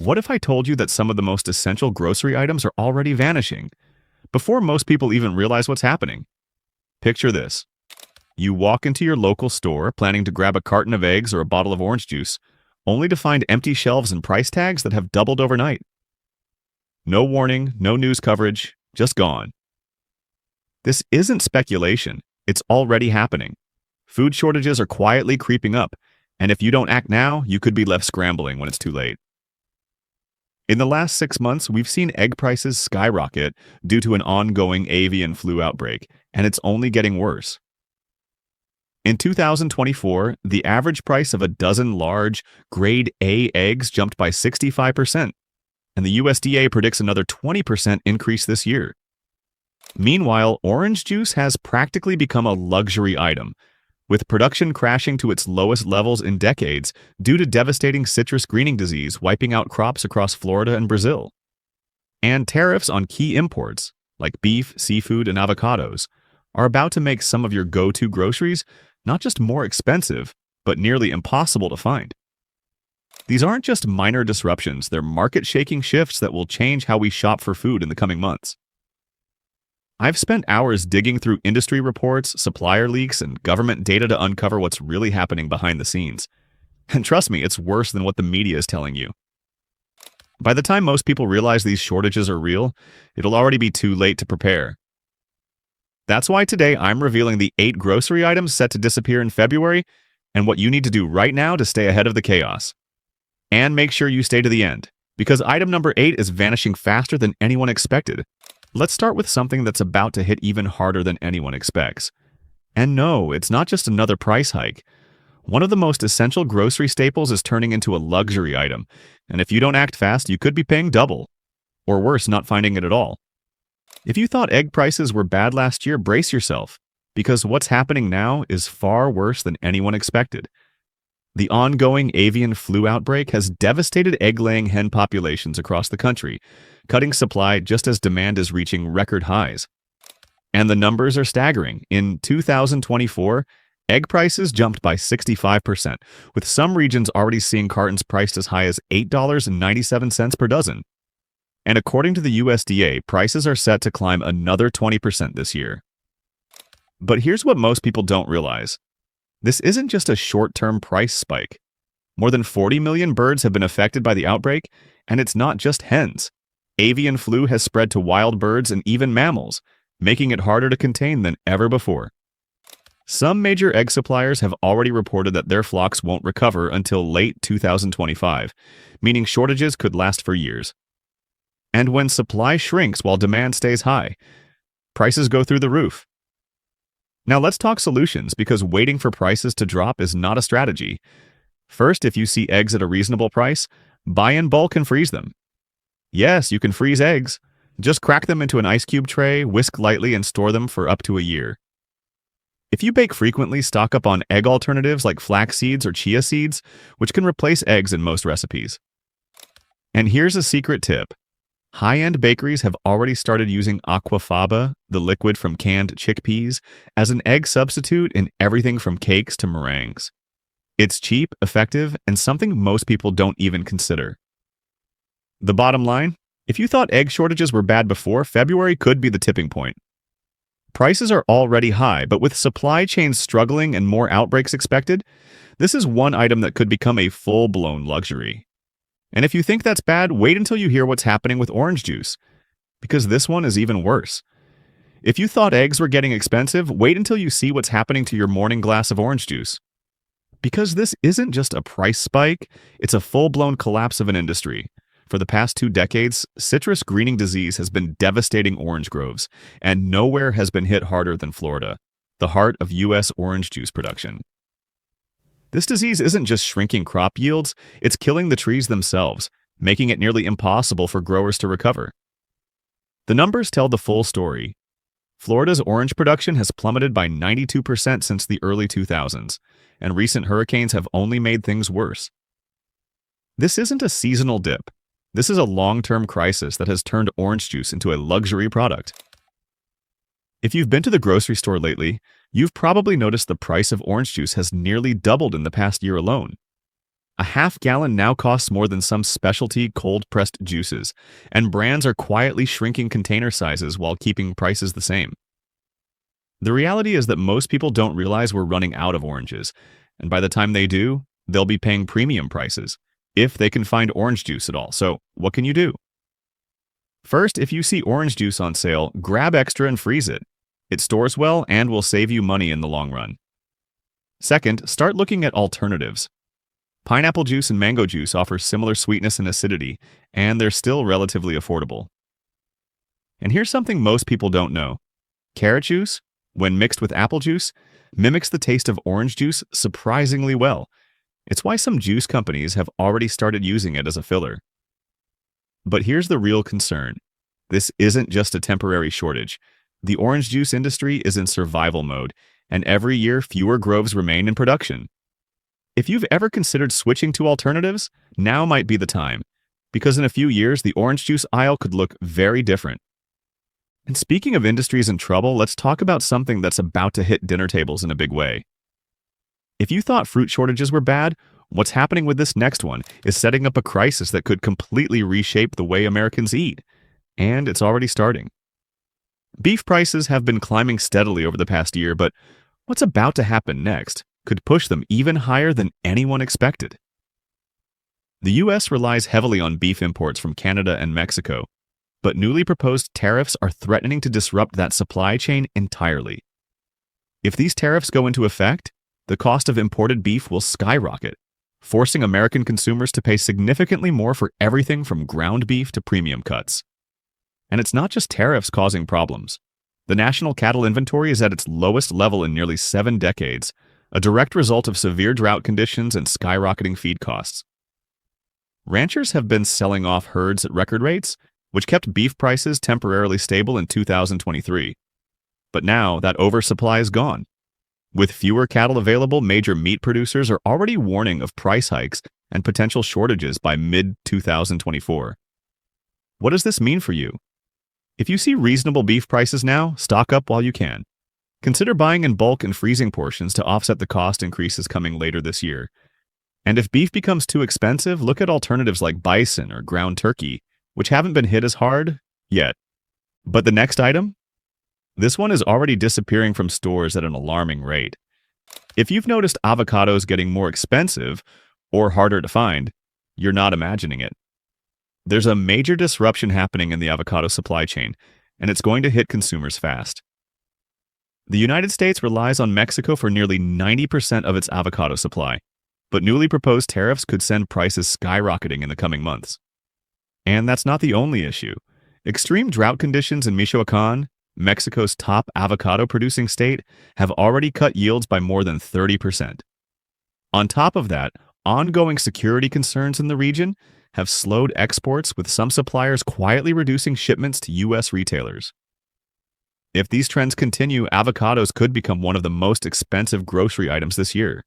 What if I told you that some of the most essential grocery items are already vanishing, before most people even realize what's happening? Picture this. You walk into your local store planning to grab a carton of eggs or a bottle of orange juice, only to find empty shelves and price tags that have doubled overnight. No warning, no news coverage, just gone. This isn't speculation, it's already happening. Food shortages are quietly creeping up, and if you don't act now, you could be left scrambling when it's too late. In the last 6 months, we've seen egg prices skyrocket due to an ongoing avian flu outbreak, and it's only getting worse. In 2024, the average price of a dozen large, grade A eggs jumped by 65%, and the USDA predicts another 20% increase this year. Meanwhile, orange juice has practically become a luxury item, with production crashing to its lowest levels in decades due to devastating citrus greening disease wiping out crops across Florida and Brazil. And tariffs on key imports, like beef, seafood, and avocados, are about to make some of your go-to groceries not just more expensive, but nearly impossible to find. These aren't just minor disruptions, they're market-shaking shifts that will change how we shop for food in the coming months. I've spent hours digging through industry reports, supplier leaks, and government data to uncover what's really happening behind the scenes. And trust me, it's worse than what the media is telling you. By the time most people realize these shortages are real, it'll already be too late to prepare. That's why today I'm revealing the 8 grocery items set to disappear in February and what you need to do right now to stay ahead of the chaos. And make sure you stay to the end, because item number 8 is vanishing faster than anyone expected. Let's start with something that's about to hit even harder than anyone expects. And no, it's not just another price hike. One of the most essential grocery staples is turning into a luxury item, and if you don't act fast, you could be paying double. Or worse, not finding it at all. If you thought egg prices were bad last year, brace yourself, because what's happening now is far worse than anyone expected. The ongoing avian flu outbreak has devastated egg-laying hen populations across the country, cutting supply just as demand is reaching record highs. And the numbers are staggering. In 2024, egg prices jumped by 65%, with some regions already seeing cartons priced as high as $8.97 per dozen. And according to the USDA, prices are set to climb another 20% this year. But here's what most people don't realize. This isn't just a short-term price spike. More than 40 million birds have been affected by the outbreak, and it's not just hens. Avian flu has spread to wild birds and even mammals, making it harder to contain than ever before. Some major egg suppliers have already reported that their flocks won't recover until late 2025, meaning shortages could last for years. And when supply shrinks while demand stays high, prices go through the roof. Now let's talk solutions, because waiting for prices to drop is not a strategy. First, if you see eggs at a reasonable price, buy in bulk and freeze them. Yes, you can freeze eggs. Just crack them into an ice cube tray, whisk lightly, and store them for up to a year. If you bake frequently, stock up on egg alternatives like flax seeds or chia seeds, which can replace eggs in most recipes. And here's a secret tip. High-end bakeries have already started using aquafaba, the liquid from canned chickpeas, as an egg substitute in everything from cakes to meringues. It's cheap, effective, and something most people don't even consider. The bottom line, if you thought egg shortages were bad before, February could be the tipping point. Prices are already high, but with supply chains struggling and more outbreaks expected, this is one item that could become a full-blown luxury. And if you think that's bad, wait until you hear what's happening with orange juice, because this one is even worse. If you thought eggs were getting expensive, wait until you see what's happening to your morning glass of orange juice. Because this isn't just a price spike, it's a full-blown collapse of an industry. For the past 2 decades, citrus greening disease has been devastating orange groves, and nowhere has been hit harder than Florida, the heart of U.S. orange juice production. This disease isn't just shrinking crop yields, it's killing the trees themselves, making it nearly impossible for growers to recover. The numbers tell the full story. Florida's orange production has plummeted by 92% since the early 2000s, and recent hurricanes have only made things worse. This isn't a seasonal dip. This is a long-term crisis that has turned orange juice into a luxury product. If you've been to the grocery store lately, you've probably noticed the price of orange juice has nearly doubled in the past year alone. A half gallon now costs more than some specialty cold-pressed juices, and brands are quietly shrinking container sizes while keeping prices the same. The reality is that most people don't realize we're running out of oranges, and by the time they do, they'll be paying premium prices, if they can find orange juice at all. So, what can you do? First, if you see orange juice on sale, grab extra and freeze it. It stores well and will save you money in the long run. Second, start looking at alternatives. Pineapple juice and mango juice offer similar sweetness and acidity, and they're still relatively affordable. And here's something most people don't know. Carrot juice, when mixed with apple juice, mimics the taste of orange juice surprisingly well. It's why some juice companies have already started using it as a filler. But here's the real concern. This isn't just a temporary shortage. The orange juice industry is in survival mode, and every year fewer groves remain in production. If you've ever considered switching to alternatives, now might be the time, because in a few years the orange juice aisle could look very different. And speaking of industries in trouble, let's talk about something that's about to hit dinner tables in a big way. If you thought fruit shortages were bad, what's happening with this next one is setting up a crisis that could completely reshape the way Americans eat. And it's already starting. Beef prices have been climbing steadily over the past year, but what's about to happen next could push them even higher than anyone expected. The U.S. relies heavily on beef imports from Canada and Mexico, but newly proposed tariffs are threatening to disrupt that supply chain entirely. If these tariffs go into effect, the cost of imported beef will skyrocket, forcing American consumers to pay significantly more for everything from ground beef to premium cuts. And it's not just tariffs causing problems. The national cattle inventory is at its lowest level in nearly 7 decades, a direct result of severe drought conditions and skyrocketing feed costs. Ranchers have been selling off herds at record rates, which kept beef prices temporarily stable in 2023. But now that oversupply is gone. With fewer cattle available, major meat producers are already warning of price hikes and potential shortages by mid-2024. What does this mean for you? If you see reasonable beef prices now, stock up while you can. Consider buying in bulk and freezing portions to offset the cost increases coming later this year. And if beef becomes too expensive, look at alternatives like bison or ground turkey, which haven't been hit as hard yet. But the next item? This one is already disappearing from stores at an alarming rate. If you've noticed avocados getting more expensive or harder to find, you're not imagining it. There's a major disruption happening in the avocado supply chain, and it's going to hit consumers fast. The United States relies on Mexico for nearly 90% of its avocado supply, but newly proposed tariffs could send prices skyrocketing in the coming months. And that's not the only issue. Extreme drought conditions in Michoacán, Mexico's top avocado-producing state, have already cut yields by more than 30%. On top of that, ongoing security concerns in the region have slowed exports, with some suppliers quietly reducing shipments to U.S. retailers. If these trends continue, avocados could become one of the most expensive grocery items this year.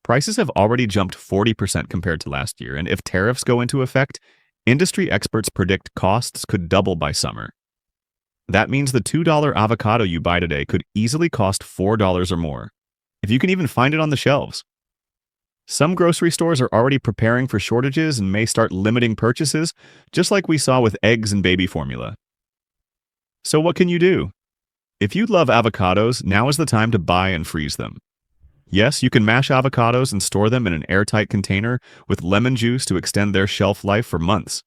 Prices have already jumped 40% compared to last year, and if tariffs go into effect, industry experts predict costs could double by summer. That means the $2 avocado you buy today could easily cost $4 or more, if you can even find it on the shelves. Some grocery stores are already preparing for shortages and may start limiting purchases, just like we saw with eggs and baby formula. So what can you do? If you love avocados, now is the time to buy and freeze them. Yes, you can mash avocados and store them in an airtight container with lemon juice to extend their shelf life for months.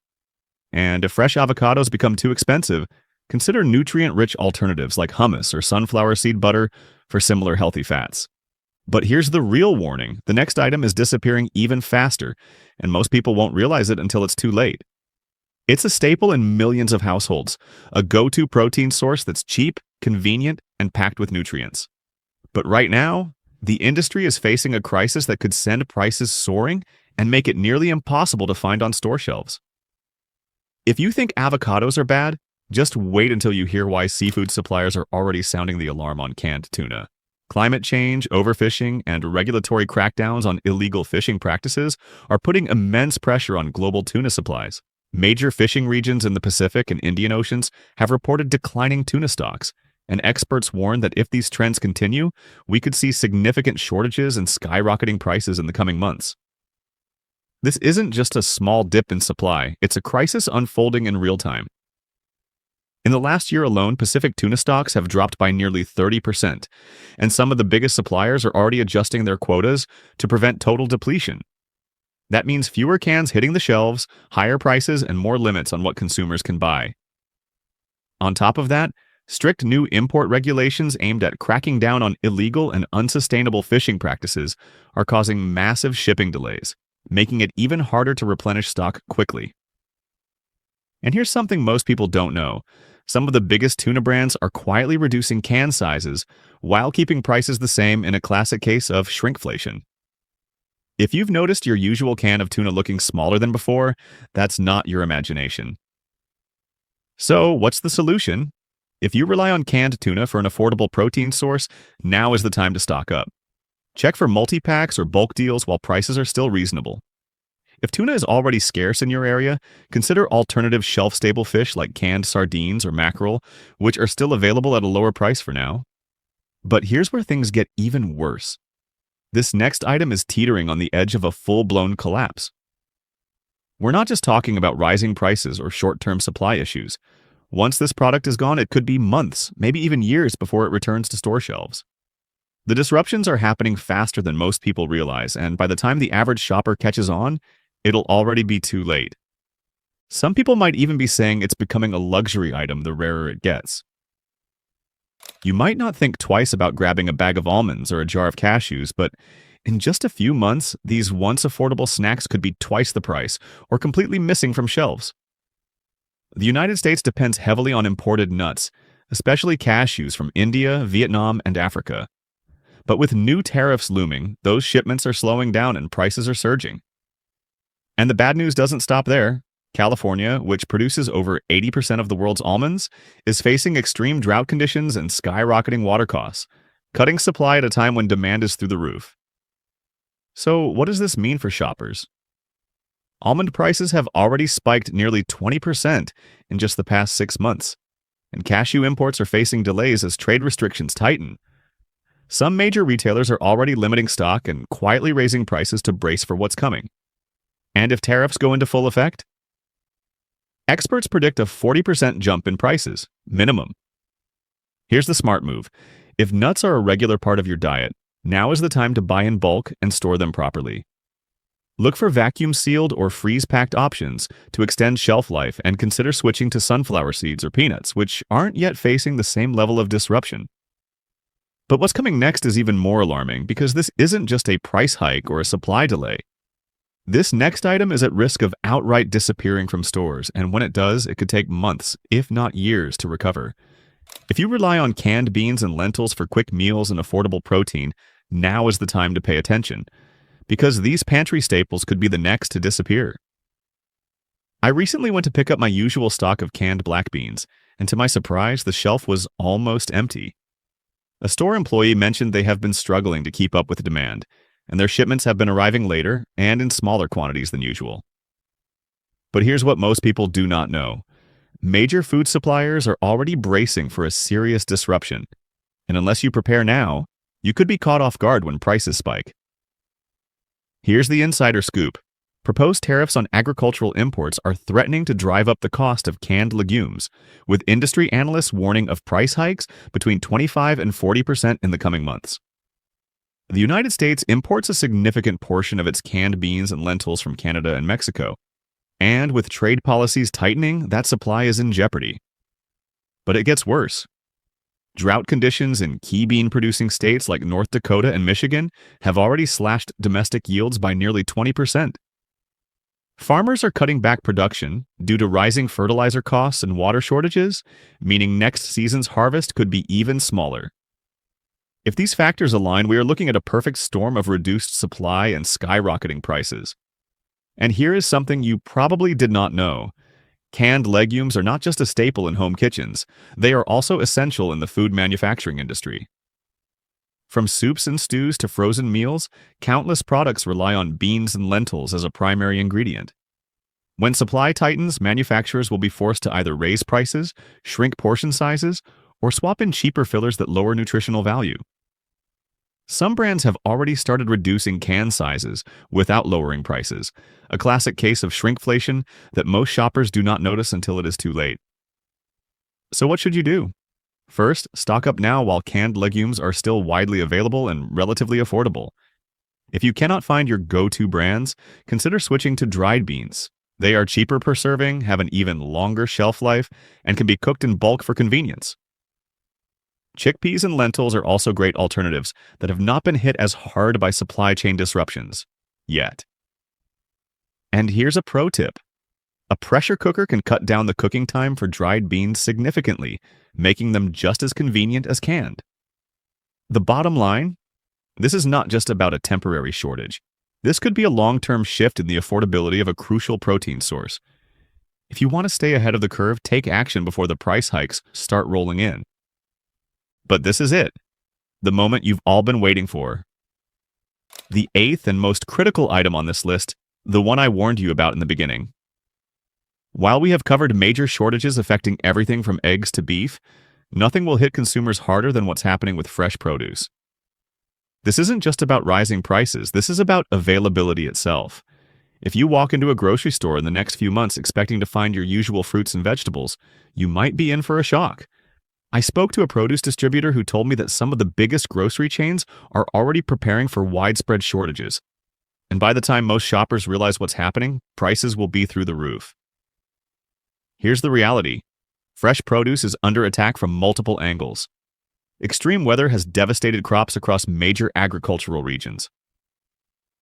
And if fresh avocados become too expensive, consider nutrient-rich alternatives like hummus or sunflower seed butter for similar healthy fats. But here's the real warning. The next item is disappearing even faster, and most people won't realize it until it's too late. It's a staple in millions of households, a go-to protein source that's cheap, convenient, and packed with nutrients. But right now, the industry is facing a crisis that could send prices soaring and make it nearly impossible to find on store shelves. If you think avocados are bad, just wait until you hear why seafood suppliers are already sounding the alarm on canned tuna. Climate change, overfishing, and regulatory crackdowns on illegal fishing practices are putting immense pressure on global tuna supplies. Major fishing regions in the Pacific and Indian Oceans have reported declining tuna stocks, and experts warn that if these trends continue, we could see significant shortages and skyrocketing prices in the coming months. This isn't just a small dip in supply, it's a crisis unfolding in real time. In the last year alone, Pacific tuna stocks have dropped by nearly 30%, and some of the biggest suppliers are already adjusting their quotas to prevent total depletion. That means fewer cans hitting the shelves, higher prices, and more limits on what consumers can buy. On top of that, strict new import regulations aimed at cracking down on illegal and unsustainable fishing practices are causing massive shipping delays, making it even harder to replenish stock quickly. And here's something most people don't know. Some of the biggest tuna brands are quietly reducing can sizes while keeping prices the same in a classic case of shrinkflation. If you've noticed your usual can of tuna looking smaller than before, that's not your imagination. So, what's the solution? If you rely on canned tuna for an affordable protein source, now is the time to stock up. Check for multi-packs or bulk deals while prices are still reasonable. If tuna is already scarce in your area, consider alternative shelf-stable fish like canned sardines or mackerel, which are still available at a lower price for now. But here's where things get even worse. This next item is teetering on the edge of a full-blown collapse. We're not just talking about rising prices or short-term supply issues. Once this product is gone, it could be months, maybe even years before it returns to store shelves. The disruptions are happening faster than most people realize, and by the time the average shopper catches on, it'll already be too late. Some people might even be saying it's becoming a luxury item the rarer it gets. You might not think twice about grabbing a bag of almonds or a jar of cashews, but in just a few months, these once affordable snacks could be twice the price or completely missing from shelves. The United States depends heavily on imported nuts, especially cashews from India, Vietnam, and Africa. But with new tariffs looming, those shipments are slowing down and prices are surging. And the bad news doesn't stop there. California, which produces over 80% of the world's almonds, is facing extreme drought conditions and skyrocketing water costs, cutting supply at a time when demand is through the roof. So, what does this mean for shoppers? Almond prices have already spiked nearly 20% in just the past 6 months, and cashew imports are facing delays as trade restrictions tighten. Some major retailers are already limiting stock and quietly raising prices to brace for what's coming. And if tariffs go into full effect? Experts predict a 40% jump in prices, minimum. Here's the smart move. If nuts are a regular part of your diet, now is the time to buy in bulk and store them properly. Look for vacuum-sealed or freeze-packed options to extend shelf life and consider switching to sunflower seeds or peanuts, which aren't yet facing the same level of disruption. But what's coming next is even more alarming because this isn't just a price hike or a supply delay. This next item is at risk of outright disappearing from stores, and when it does, it could take months, if not years, to recover. If you rely on canned beans and lentils for quick meals and affordable protein, now is the time to pay attention, because these pantry staples could be the next to disappear. I recently went to pick up my usual stock of canned black beans, and to my surprise, the shelf was almost empty. A store employee mentioned they have been struggling to keep up with demand, and their shipments have been arriving later and in smaller quantities than usual. But here's what most people do not know. Major food suppliers are already bracing for a serious disruption, and unless you prepare now, you could be caught off guard when prices spike. Here's the insider scoop. Proposed tariffs on agricultural imports are threatening to drive up the cost of canned legumes, with industry analysts warning of price hikes between 25 and 40% in the coming months. The United States imports a significant portion of its canned beans and lentils from Canada and Mexico, and with trade policies tightening, that supply is in jeopardy. But it gets worse. Drought conditions in key bean-producing states like North Dakota and Michigan have already slashed domestic yields by nearly 20%. Farmers are cutting back production due to rising fertilizer costs and water shortages, meaning next season's harvest could be even smaller. If these factors align, we are looking at a perfect storm of reduced supply and skyrocketing prices. And here is something you probably did not know. Canned legumes are not just a staple in home kitchens, they are also essential in the food manufacturing industry. From soups and stews to frozen meals, countless products rely on beans and lentils as a primary ingredient. When supply tightens, manufacturers will be forced to either raise prices, shrink portion sizes, or swap in cheaper fillers that lower nutritional value. Some brands have already started reducing can sizes without lowering prices, a classic case of shrinkflation that most shoppers do not notice until it is too late. So what should you do? First, stock up now while canned legumes are still widely available and relatively affordable. If you cannot find your go-to brands, consider switching to dried beans. They are cheaper per serving, have an even longer shelf life, and can be cooked in bulk for convenience. Chickpeas and lentils are also great alternatives that have not been hit as hard by supply chain disruptions yet. And here's a pro tip. A pressure cooker can cut down the cooking time for dried beans significantly, making them just as convenient as canned. The bottom line? This is not just about a temporary shortage. This could be a long-term shift in the affordability of a crucial protein source. If you want to stay ahead of the curve, take action before the price hikes start rolling in. But this is it, the moment you've all been waiting for. The eighth and most critical item on this list, the one I warned you about in the beginning. While we have covered major shortages affecting everything from eggs to beef, nothing will hit consumers harder than what's happening with fresh produce. This isn't just about rising prices, this is about availability itself. If you walk into a grocery store in the next few months expecting to find your usual fruits and vegetables, you might be in for a shock. I spoke to a produce distributor who told me that some of the biggest grocery chains are already preparing for widespread shortages. And by the time most shoppers realize what's happening, prices will be through the roof. Here's the reality. Fresh produce is under attack from multiple angles. Extreme weather has devastated crops across major agricultural regions.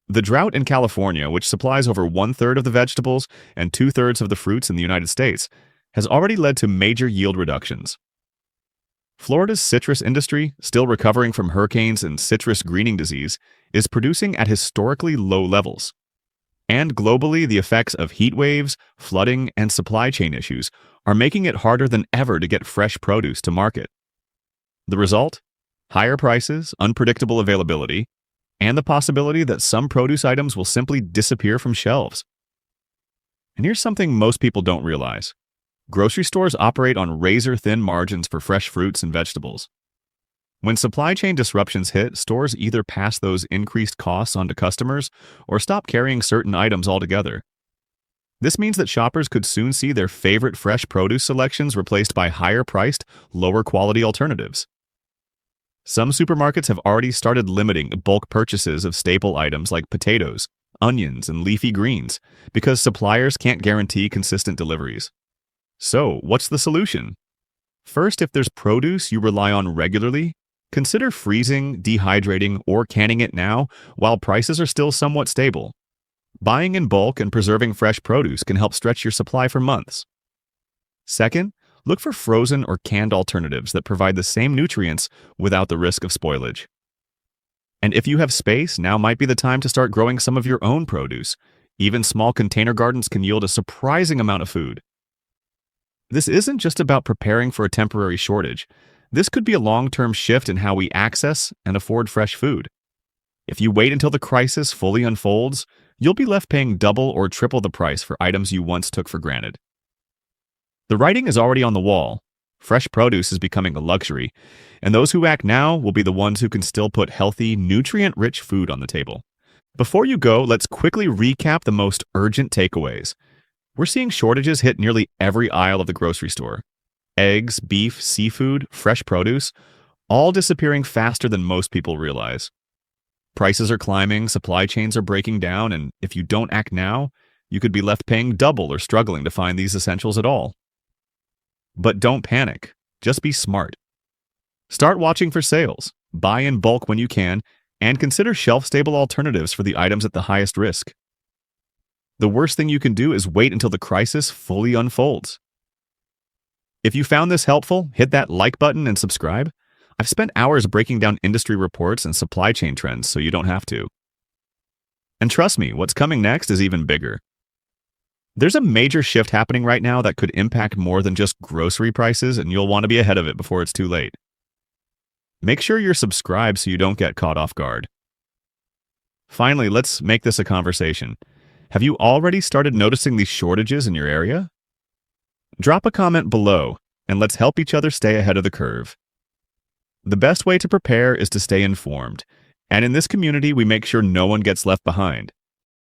The drought in California, which supplies over 1/3 of the vegetables and 2/3 of the fruits in the United States, has already led to major yield reductions. Florida's citrus industry, still recovering from hurricanes and citrus greening disease, is producing at historically low levels. And globally, the effects of heat waves, flooding, and supply chain issues are making it harder than ever to get fresh produce to market. The result? Higher prices, unpredictable availability, and the possibility that some produce items will simply disappear from shelves. And here's something most people don't realize. Grocery stores operate on razor-thin margins for fresh fruits and vegetables. When supply chain disruptions hit, stores either pass those increased costs onto customers or stop carrying certain items altogether. This means that shoppers could soon see their favorite fresh produce selections replaced by higher-priced, lower-quality alternatives. Some supermarkets have already started limiting bulk purchases of staple items like potatoes, onions, and leafy greens because suppliers can't guarantee consistent deliveries. So, what's the solution? First, if there's produce you rely on regularly, consider freezing, dehydrating, or canning it now while prices are still somewhat stable. Buying in bulk and preserving fresh produce can help stretch your supply for months. Second, look for frozen or canned alternatives that provide the same nutrients without the risk of spoilage. And if you have space, now might be the time to start growing some of your own produce. Even small container gardens can yield a surprising amount of food. This isn't just about preparing for a temporary shortage. This could be a long-term shift in how we access and afford fresh food. If you wait until the crisis fully unfolds, you'll be left paying double or triple the price for items you once took for granted. The writing is already on the wall. Fresh produce is becoming a luxury, and those who act now will be the ones who can still put healthy, nutrient-rich food on the table. Before you go, let's quickly recap the most urgent takeaways. We're seeing shortages hit nearly every aisle of the grocery store. Eggs, beef, seafood, fresh produce, all disappearing faster than most people realize. Prices are climbing, supply chains are breaking down, and if you don't act now, you could be left paying double or struggling to find these essentials at all. But don't panic. Just be smart. Start watching for sales, buy in bulk when you can, and consider shelf-stable alternatives for the items at the highest risk. The worst thing you can do is wait until the crisis fully unfolds. If you found this helpful, hit that like button and subscribe. I've spent hours breaking down industry reports and supply chain trends so you don't have to. And trust me, what's coming next is even bigger. There's a major shift happening right now that could impact more than just grocery prices, and you'll want to be ahead of it before it's too late. Make sure you're subscribed so you don't get caught off guard. Finally, let's make this a conversation. Have you already started noticing these shortages in your area? Drop a comment below, and let's help each other stay ahead of the curve. The best way to prepare is to stay informed, And in this community, we make sure no one gets left behind.